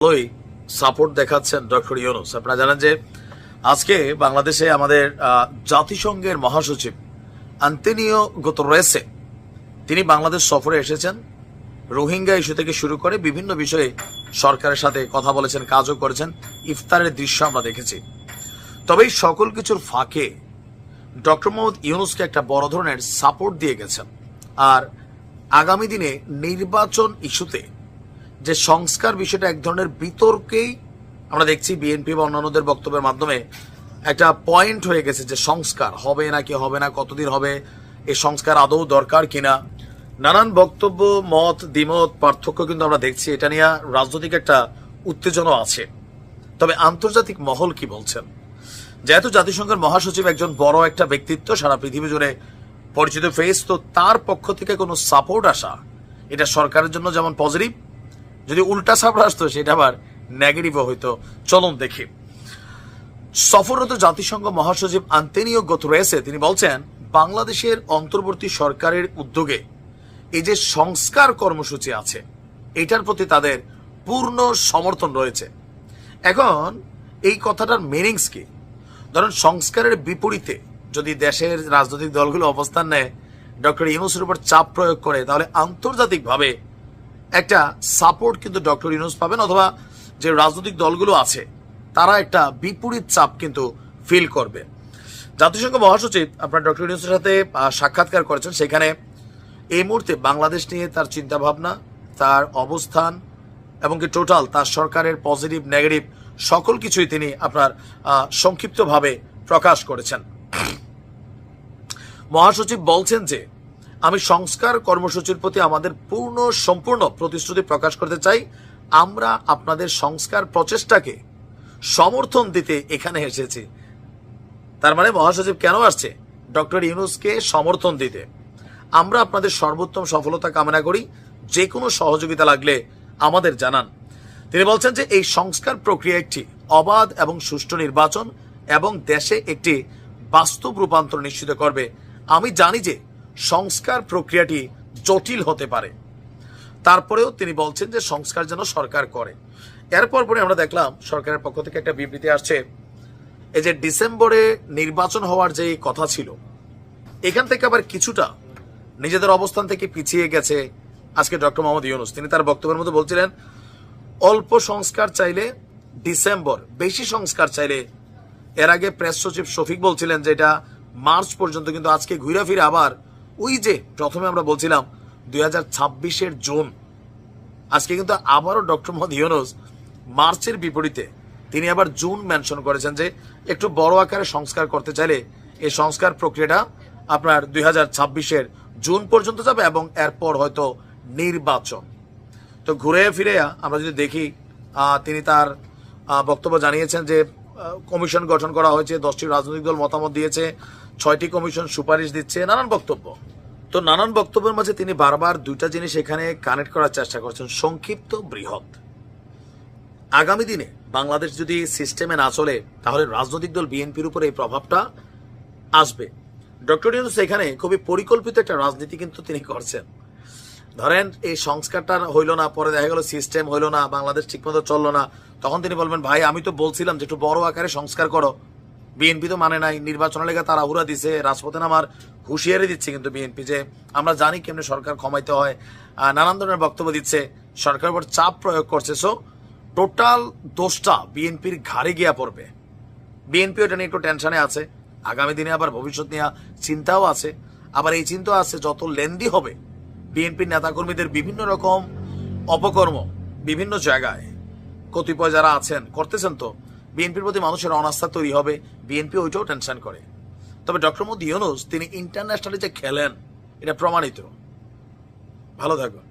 ভালোই সাপোর্ট দেখাচ্ছেন ডক্টর ইউনূস। আপনারা জানেন যে আজকে বাংলাদেশে আমাদের জাতিসংঘের মহাসচিব আন্তোনিও গুতেরেস তিনি বাংলাদেশ সফরে এসেছেন। রোহিঙ্গা ইস্যু থেকে শুরু করে বিভিন্ন বিষয়ে সরকারের সাথে কথা বলেছেন, কাজও করেছেন। ইফতারের দৃশ্য আমরা দেখেছি। তবে এই সকল কিছুর ফাঁকে ডক্টর মোহাম্মদ ইউনূসকে একটা বড় ধরনের সাপোর্ট দিয়ে গেছেন। আর আগামী দিনে নির্বাচন ইস্যুতে যে সংস্কার বিষয়টা এক ধরনের বিতর্কেই আমরা দেখছি, বিএনপি বা অন্যান্যদের বক্তব্যের মাধ্যমে একটা পয়েন্ট হয়ে গেছে যে সংস্কার হবে নাকি হবে না, কতদিন হবে, এই সংস্কার আদৌ দরকার কিনা। নানান বক্তব্য, মত দ্বিমত, পার্থক্য কিন্তু আমরা দেখছি। এটা নিয়ে রাজনৈতিক একটা উত্তেজনা আছে। তবে আন্তর্জাতিক মহল কি বলছেন? যেহেতু জাতিসংঘের মহাসচিব একজন বড় একটা ব্যক্তিত্ব, সারা পৃথিবী জুড়ে পরিচিত ফেস, তো তার পক্ষ থেকে কোনো সাপোর্ট আসা এটা সরকারের জন্য যেমন পজিটিভ, যদি উল্টা সাপোর্ট আসতো সেটা আবার নেগেটিভও হইতো। চলুন দেখি। সফররত জাতিসংঘ মহাসচিব আন্তোনিও গুতেরেস তিনি বলছেন, বাংলাদেশের অন্তর্বর্তী সরকারের উদ্যোগে এই যে সংস্কার কর্মসূচি আছে এটার প্রতি তাদের পূর্ণ সমর্থন রয়েছে। এখন এই কথাটার মিনিংস কি? ধরেন, সংস্কারের বিপরীতে যদি দেশের রাজনৈতিক দলগুলো অবস্থান নেয়, ডক্টর ইউনূসের উপর চাপ প্রয়োগ করে, তাহলে আন্তর্জাতিকভাবে একটা সাপোর্ট কিন্তু ডক্টর ইউনূস পাবেন, অথবা যে রাজনৈতিক দলগুলো আছে তারা একটা বিপরীত চাপ কিন্তু ফিল করবে। জাতিসংঘ মহাসচিব আপনার ডক্টর ইউনূসের সাথে সাক্ষাৎকার করেছেন। সেখানে এই মুহূর্তে বাংলাদেশ নিয়ে তার চিন্তা ভাবনা, তার অবস্থান এবং কি টোটাল তার সরকারের পজিটিভ নেগেটিভ সকল কিছুই তিনি আপনার সংক্ষিপ্তভাবে প্রকাশ করেছেন। মহাসচিব বলছেন যে, আমি সংস্কার কর্মসূচির প্রতি আমাদের সম্পূর্ণ প্রতিশ্রুতি প্রকাশ করতে চাই। আমরা আপনাদের সংস্কার প্রচেষ্টাকে সমর্থন দিতে এখানে এসেছি। তার মানে মহাসচিব কেন আসছে? ডক্টর ইউনূসকে সমর্থন দিতে। আমরা আপনাদের সর্বোত্তম সফলতা কামনা করি, যে কোনো সহযোগিতা লাগলে আমাদের জানান। তিনি বলছেন যে এই সংস্কার প্রক্রিয়া একটি অবাধ এবং সুষ্ঠু নির্বাচন এবং দেশে একটি বাস্তব রূপান্তর নিশ্চিত করবে। আমি জানি যে সংস্কার প্রক্রিয়াটি জটিল হতে পারে, তারপরেও তিনি বলছেন যে সংস্কার যেন সরকার করে। এরপর পরে আমরা দেখলাম সরকারের পক্ষ থেকে একটা বিবৃতি আসছে, এই যে ডিসেম্বরে নির্বাচন হওয়ার যে কথা ছিল, এখান থেকে আবার কিছুটা নিজেদের অবস্থান থেকে পিছিয়ে গেছে আজকে ডক্টর মোহাম্মদ ইউনূস। তিনি তার বক্তব্যের মধ্যে বলছিলেন, অল্প সংস্কার চাইলে ডিসেম্বর, বেশি সংস্কার চাইলে, এর আগে প্রেস সচিব শফিক বলছিলেন যে এটা মার্চ পর্যন্ত, কিন্তু আজকে ঘুরে ফিরে আবার ওই যে প্রথমে আমরা বলছিলাম 2026-এর জুন, আজকে কিন্তু আবারও ডক্টর মোহাম্মদ ইউনূস মার্চের বিপরীতে তিনি আবার জুন মেনশন করেছেন যে একটু বড় আকারে সংস্কার করতে চাইলে এই সংস্কার প্রক্রিয়াটা আপনার 2026-এর জুন পর্যন্ত যাবে এবং এরপর হয়তো নির্বাচন। তো ঘুরে ফিরে আমরা যদি দেখি, তিনি তার বক্তব্য জানিয়েছেন যে কমিশন গঠন করা হয়েছে, 10টি রাজনৈতিক দল মতামত দিয়েছে, 6টি কমিশন সুপারিশ দিচ্ছে, নানান বক্তব্য। তো নানান বক্তব্যের মাঝে তিনি বারবার দুইটা জিনিস এখানে কানেক্ট করার চেষ্টা করছেন, সংক্ষিপ্ত, বৃহৎ। আগামী দিনে বাংলাদেশ যদি সিস্টেমে না চলে, তাহলে রাজনৈতিক দল বিএনপির উপর এই প্রভাবটা আসবে। ডক্টর ইউনূস এখানে খুবই পরিকল্পিত একটা রাজনীতি কিন্তু তিনি করছেন। ধরেন, এই সংস্কারটা হইল না, পরে দেখা গেল সিস্টেম হইল না, বাংলাদেশ ঠিকমতো চললো না, তখন তিনি বলবেন, ভাই আমি তো বলছিলাম যে একটু বড় আকারে সংস্কার করো, বিএনপি তো মানে নাই, নির্বাচনের লেগে তারা হুরা দিছে, রাজপথে নামার হুঁশিয়ারি দিচ্ছে কিন্তু বিএনপি, যে আমরা জানি কেমনি সরকার ক্ষমাইতে হয়, নানান ধরনের বক্তব্য দিচ্ছে, সরকারের উপর চাপ প্রয়োগ করছে। সো টোটাল দোষটা বিএনপির ঘাড়ে গিয়া পড়বে। বিএনপি ওটা নিয়ে একটু টেনশনে আছে, আগামী দিনে আবার ভবিষ্যৎ নিয়ে চিন্তাও আছে। আবার এই চিন্তা আছে, যত লেন্দি হবে বিএনপির নেতাকর্মীদের বিভিন্ন রকম অপকর্ম বিভিন্ন জায়গায় কতিপয় যারা আছেন করতেছেন, তো বিএনপির প্রতি মানুষের অনাস্থা তৈরি হবে, বিএনপি ওইটাও টেনশন করে। তবে ডক্টর মোহাম্মদ ইউনূস তিনি ইন্টারন্যাশনালি যে খেলেন, এটা প্রমাণিত। ভালো থাকবেন।